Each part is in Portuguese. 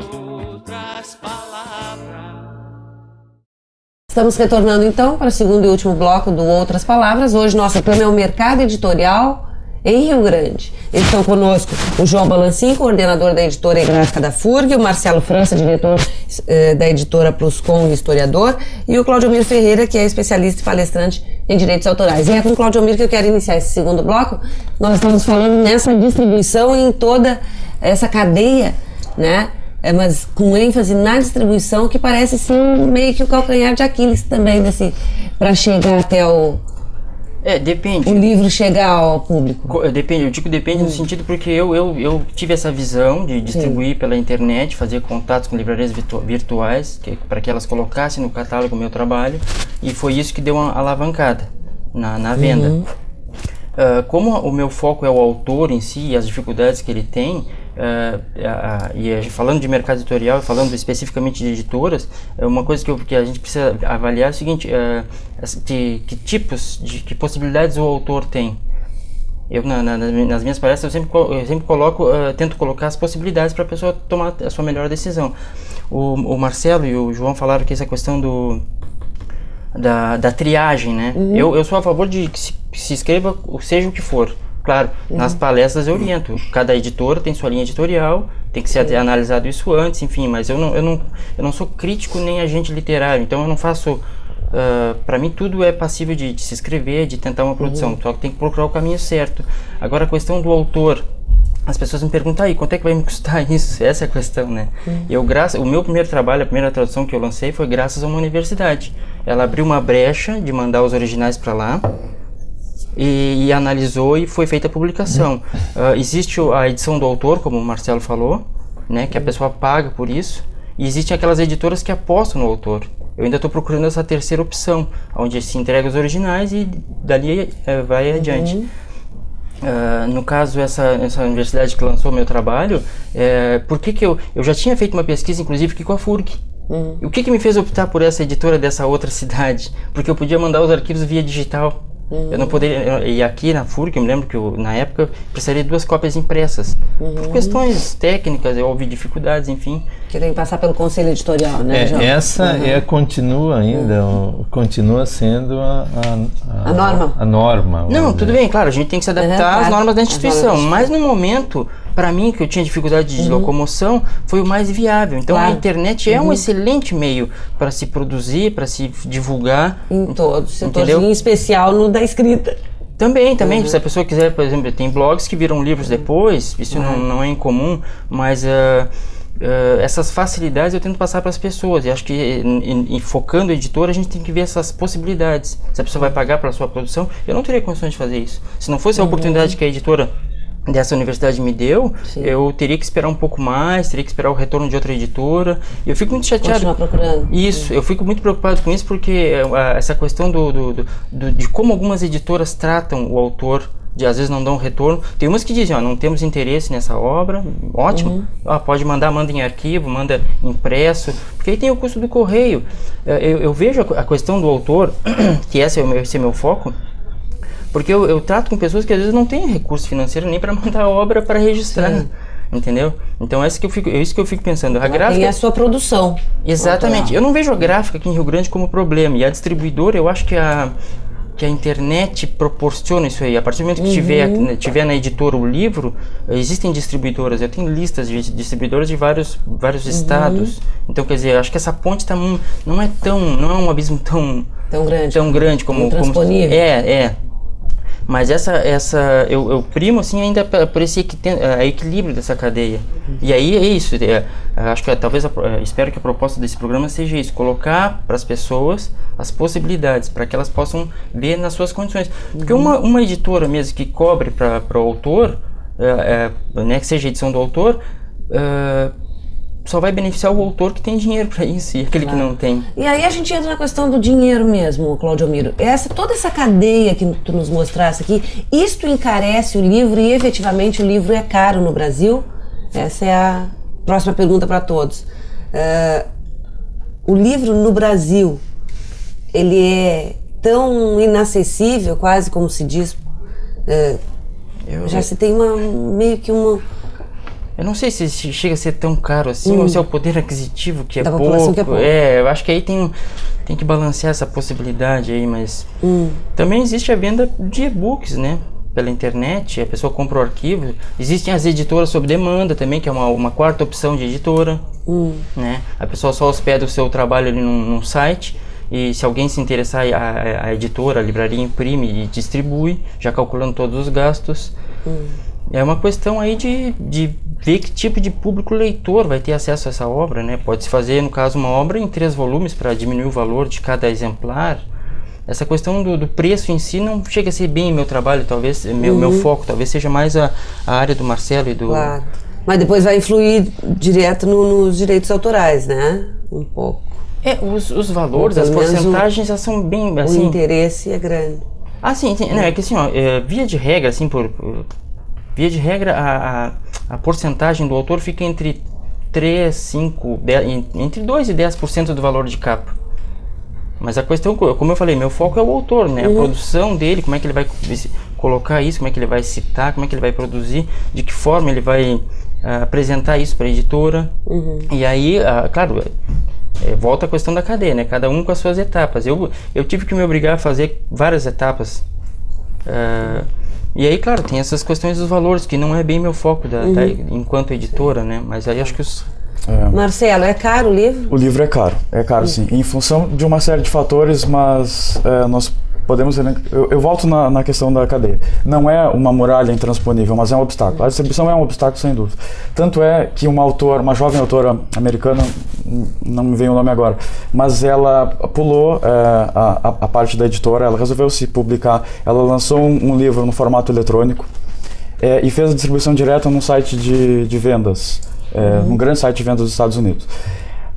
outras palavras. Estamos retornando então para o segundo e último bloco do Outras Palavras. Hoje nosso tema é o mercado editorial em Rio Grande. Estão conosco o João Balancin, coordenador da editora e gráfica da FURG, o Marcelo França, diretor da editora Pluscom e historiador, e o Claudiomir Ferreira, que é especialista e palestrante em direitos autorais. E é com o Claudiomir que eu quero iniciar esse segundo bloco. Nós estamos falando nessa distribuição em toda essa cadeia, né? Mas com ênfase na distribuição, que parece ser meio que o calcanhar de Aquiles também, para chegar até depende. O livro chegar ao público. Depende, eu digo depende no sentido porque eu tive essa visão de distribuir pela internet, fazer contatos com livrarias virtuais, para que elas colocassem no catálogo o meu trabalho, e foi isso que deu uma alavancada na venda. Como o meu foco é o autor em si e as dificuldades que ele tem, falando de mercado editorial, falando especificamente de editoras, uma coisa que a gente precisa avaliar é o seguinte: que possibilidades o autor tem. Eu nas minhas palestras eu sempre tento colocar as possibilidades para a pessoa tomar a sua melhor decisão. O Marcelo e o João falaram que essa questão da triagem, né? Eu sou a favor de que se escreva seja o que for. Claro, nas palestras eu oriento. Cada editora tem sua linha editorial, tem que ser analisado isso antes, enfim, mas eu não sou crítico nem agente literário, então eu não faço... para mim tudo é passível de se escrever, de tentar uma produção, só que tem que procurar o caminho certo. Agora a questão do autor, as pessoas me perguntam, quanto é que vai me custar isso? Essa é a questão, né? O meu primeiro trabalho, a primeira tradução que eu lancei foi graças a uma universidade. Ela abriu uma brecha de mandar os originais para lá, e analisou e foi feita a publicação. Existe a edição do autor, como o Marcelo falou, né, que a pessoa paga por isso, e existem aquelas editoras que apostam no autor. Eu ainda estou procurando essa terceira opção, onde se entrega os originais e dali vai adiante. No caso, essa universidade que lançou o meu trabalho, por que eu já tinha feito uma pesquisa, inclusive, aqui com a FURG. O que me fez optar por essa editora dessa outra cidade? Porque eu podia mandar os arquivos via digital. Eu não poderia, e aqui na FURG, eu me lembro que na época eu precisaria de 2 cópias impressas. Por questões técnicas, eu houve dificuldades, enfim. Que tem que passar pelo conselho editorial, né, João? Essa continua ainda, continua sendo a norma. A norma. Não, tudo bem, claro, a gente tem que se adaptar às normas da instituição, mas no momento, para mim, que eu tinha dificuldade de locomoção, foi o mais viável. Então a internet é um excelente meio para se produzir, para se divulgar. Em todos, setorzinho, em especial no da escrita. Também, se a pessoa quiser, por exemplo, tem blogs que viram livros depois, isso não é incomum, mas essas facilidades eu tento passar para as pessoas, e acho que focando a editora a gente tem que ver essas possibilidades. Se a pessoa vai pagar pela sua produção, eu não teria condições de fazer isso. Se não fosse a oportunidade que a editora dessa universidade me deu, eu teria que esperar um pouco mais, teria que esperar o retorno de outra editora. Eu fico muito chateado. Continuar procurando. Isso, eu fico muito preocupado com isso, porque essa questão de como algumas editoras tratam o autor, às vezes não dão retorno. Tem umas que dizem, não temos interesse nessa obra, ótimo, pode manda em arquivo, manda impresso, porque aí tem o custo do correio. Eu vejo a questão do autor, que esse é meu foco, porque eu trato com pessoas que às vezes não têm recurso financeiro nem para mandar a obra para registrar, entendeu? Então é isso que eu fico pensando. A gráfica tem a sua produção. Exatamente. Eu não vejo a gráfica aqui em Rio Grande como problema, e a distribuidora, eu acho que a internet proporciona isso aí. A partir do momento que tiver na editora o livro, existem distribuidoras. Eu tenho listas de distribuidoras de vários estados. Então, quer dizer, acho que essa ponte não é um abismo tão grande como intransponível. Mas eu primo assim ainda por esse equilíbrio dessa cadeia. E aí é isso. Acho que espero que a proposta desse programa seja isso: colocar para as pessoas as possibilidades, para que elas possam ver nas suas condições. Porque uma editora mesmo que cobre para o autor, né, que seja a edição do autor, só vai beneficiar o autor que tem dinheiro para isso, e aquele que não tem. E aí a gente entra na questão do dinheiro mesmo, Claudiomiro. Toda essa cadeia que tu nos mostrasse aqui, isto encarece o livro, e efetivamente o livro é caro no Brasil? Essa é a próxima pergunta para todos. O livro no Brasil, ele é tão inacessível, quase como se diz, já se tem meio que Eu não sei se chega a ser tão caro assim, ou se é o poder aquisitivo que é Da pouco. população que é pouco. Eu acho que aí tem que balancear essa possibilidade aí, mas também existe a venda de e-books, né? Pela internet, a pessoa compra o arquivo. Existem as editoras sob demanda também, que é uma quarta opção de editora, né? A pessoa só hospeda o seu trabalho ali num site, e se alguém se interessar, a editora, a livraria imprime e distribui, já calculando todos os gastos. É uma questão aí de ver que tipo de público leitor vai ter acesso a essa obra, né? Pode-se fazer, no caso, uma obra em 3 volumes para diminuir o valor de cada exemplar. Essa questão do preço em si não chega a ser bem meu trabalho, talvez, meu foco, talvez seja mais a área do Marcelo e do... Claro. Mas depois vai influir direto nos direitos autorais, né? Um pouco. Os valores, as porcentagens já são bem, assim... O interesse é grande. Sim, não, é que assim, ó, via de regra, assim, via de regra, a porcentagem do autor fica entre 3, 5, 10, entre 2 e 10% do valor de capa. Mas a questão, como eu falei, meu foco é o autor, né? A produção dele, como é que ele vai colocar isso, como é que ele vai citar, como é que ele vai produzir, de que forma ele vai apresentar isso para a editora. E aí, claro, volta a questão da cadeia, né? Cada um com as suas etapas. Eu tive que me obrigar a fazer várias etapas. E aí, claro, tem essas questões dos valores, que não é bem meu foco enquanto editora, né? Mas aí acho que Marcelo, é caro o livro? O livro é caro sim, em função de uma série de fatores, mas nós podemos... Eu volto na questão da cadeia. Não é uma muralha intransponível, mas é um obstáculo. A distribuição é um obstáculo, sem dúvida. Tanto é que uma jovem autora americana, não me vem o nome agora, mas ela pulou a parte da editora, ela resolveu se publicar, ela lançou um livro no formato eletrônico e fez a distribuição direta num site de vendas, num grande site de vendas dos Estados Unidos.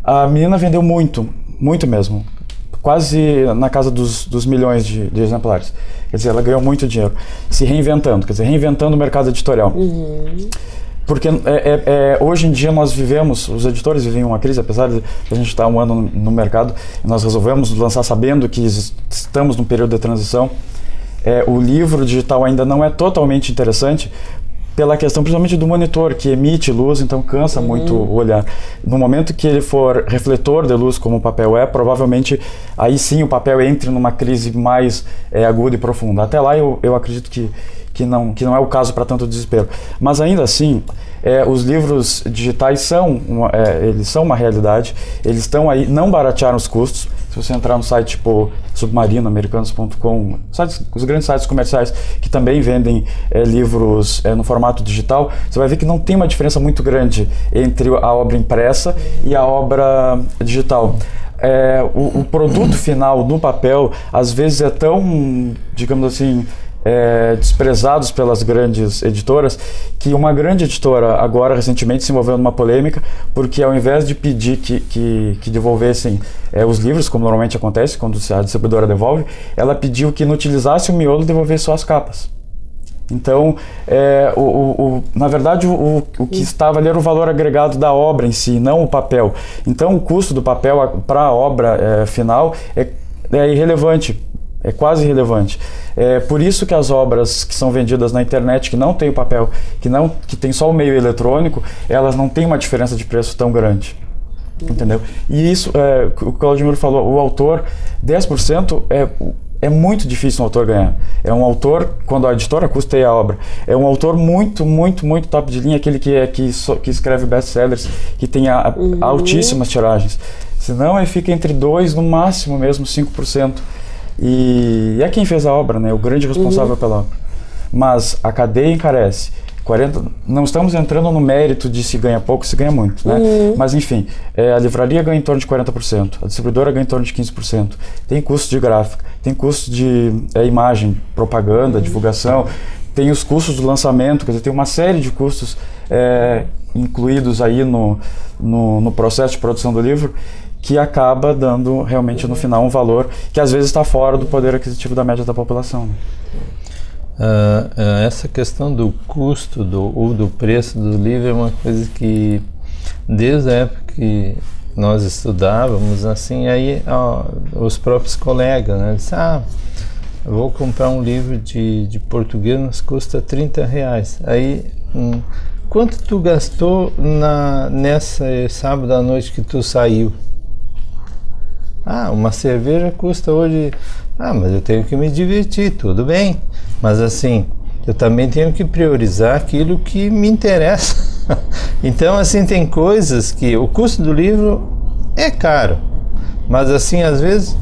A menina vendeu muito mesmo, quase na casa dos milhões de exemplares. Quer dizer, ela ganhou muito dinheiro, se reinventando, reinventando o mercado editorial. Porque hoje em dia nós vivemos, os editores vivem uma crise, apesar de a gente estar um ano no mercado, nós resolvemos lançar sabendo que estamos num período de transição. O livro digital ainda não é totalmente interessante, pela questão principalmente do monitor, que emite luz, então cansa muito o olhar. No momento que ele for refletor de luz, como o papel provavelmente aí sim o papel entre numa crise mais aguda e profunda. Até lá eu acredito que não é o caso para tanto desespero. Mas ainda assim, os livros digitais eles são uma realidade, eles estão aí, não baratearam os custos. Se você entrar no site tipo Submarino, Americanos.com, os grandes sites comerciais que também vendem livros no formato digital, você vai ver que não tem uma diferença muito grande entre a obra impressa e a obra digital. O produto final no papel, às vezes é tão, digamos assim, desprezados pelas grandes editoras, que uma grande editora agora recentemente se envolveu numa polêmica, porque ao invés de pedir que devolvessem os livros, como normalmente acontece quando a distribuidora devolve, ela pediu que não utilizasse o miolo e devolvesse só as capas. Então, na verdade, o que estava ali era o valor agregado da obra em si, não o papel. Então, o custo do papel para a obra final é irrelevante, é quase irrelevante. Por isso que as obras que são vendidas na internet, que não tem o papel, que tem só o meio eletrônico, elas não têm uma diferença de preço tão grande. Entendeu? E isso, o que o Claudimiro falou, o autor, 10% é muito difícil um autor ganhar. É um autor, quando a editora custeia a obra, é um autor muito, muito, muito top de linha, aquele que escreve best-sellers, que tem altíssimas tiragens. Senão, ele fica entre 2%, no máximo mesmo 5%. E é quem fez a obra, né? O grande responsável pela obra. Mas a cadeia encarece. Não estamos entrando no mérito de se ganha pouco, se ganha muito, né? Mas enfim, a livraria ganha em torno de 40%, a distribuidora ganha em torno de 15%. Tem custo de gráfica, tem custo de imagem, propaganda, divulgação, tem os custos do lançamento, quer dizer, tem uma série de custos incluídos aí no processo de produção do livro, que acaba dando realmente no final um valor que às vezes está fora do poder aquisitivo da média da população. Essa questão do custo ou do preço do livro é uma coisa que desde a época que nós estudávamos, assim, aí os próprios colegas, né, disseram, eu vou comprar um livro de português, nos custa R$30. Aí quanto tu gastou nessa sábado à noite que tu saiu? Ah, uma cerveja custa hoje... Ah, mas eu tenho que me divertir, tudo bem. Mas assim, eu também tenho que priorizar aquilo que me interessa. Então, assim, tem coisas que o custo do livro é caro. Mas assim, às vezes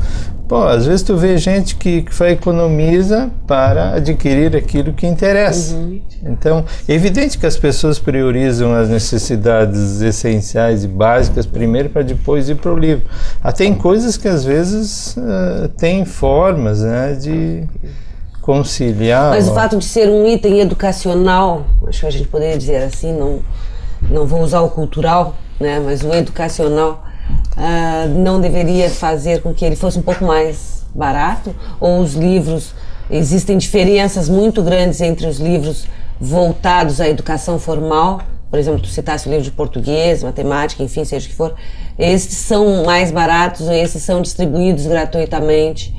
tu vê gente que economiza para adquirir aquilo que interessa. Então, é evidente que as pessoas priorizam as necessidades essenciais e básicas primeiro para depois ir para o livro. Tem coisas que às vezes tem formas, né, de conciliar. Mas o fato de ser um item educacional, acho que a gente poderia dizer assim, não vou usar o cultural, né, mas o educacional, não deveria fazer com que ele fosse um pouco mais barato? Ou os livros, existem diferenças muito grandes entre os livros voltados à educação formal, por exemplo, tu citaste o livro de português, matemática, enfim, seja o que for, esses são mais baratos ou esses são distribuídos gratuitamente,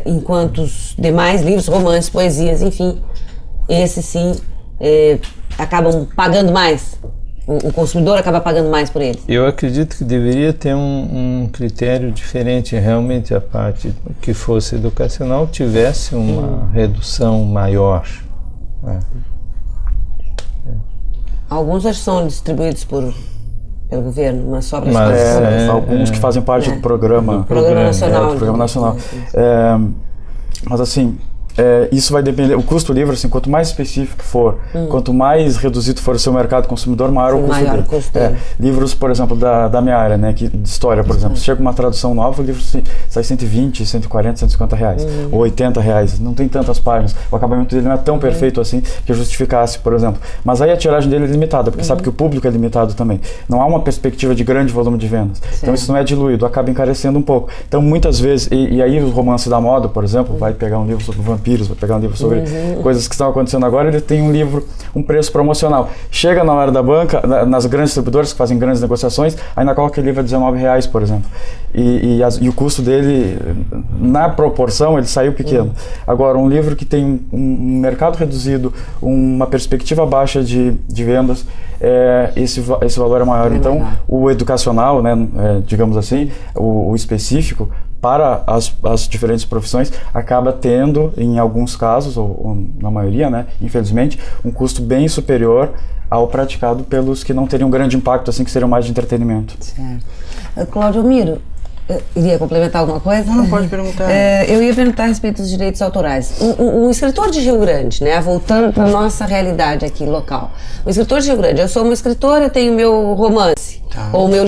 enquanto os demais livros, romances, poesias, enfim, esses sim acabam pagando mais. O consumidor acaba pagando mais por ele. Eu acredito que deveria ter um critério diferente. Realmente a parte que fosse educacional tivesse uma redução maior. Alguns acho que são distribuídos pelo governo, mas só para alguns que fazem parte do programa nacional. Programa nacional. Mas assim, isso vai depender, o custo do livro, assim, quanto mais específico for, quanto mais reduzido for o seu mercado consumidor, maior o custo dele. Livros, por exemplo, da minha área, né, de história, por exemplo, se chega uma tradução nova, o livro sai 120, 140, 150 reais, ou 80 reais, não tem tantas páginas, o acabamento dele não é tão perfeito assim que justificasse, por exemplo. Mas aí a tiragem dele é limitada, porque sabe que o público é limitado também. Não há uma perspectiva de grande volume de vendas. Então isso não é diluído, acaba encarecendo um pouco. Então muitas vezes, e aí o romance da moda, por exemplo, vai pegar um livro sobre vampiros, vai pegar um livro sobre coisas que estão acontecendo agora, ele tem um livro, um preço promocional. Chega na hora da banca, nas grandes distribuidoras que fazem grandes negociações, ainda coloca aquele livro a R$19, por exemplo. E o custo dele, na proporção, ele saiu pequeno. Agora, um livro que tem um mercado reduzido, uma perspectiva baixa de vendas, esse valor é maior. Então, o educacional, né, digamos assim, o específico, para as diferentes profissões, acaba tendo, em alguns casos, ou na maioria, né, infelizmente, um custo bem superior ao praticado pelos que não teriam grande impacto, assim, que seriam mais de entretenimento. Certo. Cláudio Miro, iria complementar alguma coisa? Não, pode perguntar. Eu ia perguntar a respeito dos direitos autorais. O escritor de Rio Grande, né, voltando para a nossa realidade aqui local, o escritor de Rio Grande, eu sou uma escritora, eu tenho meu romance, ou meu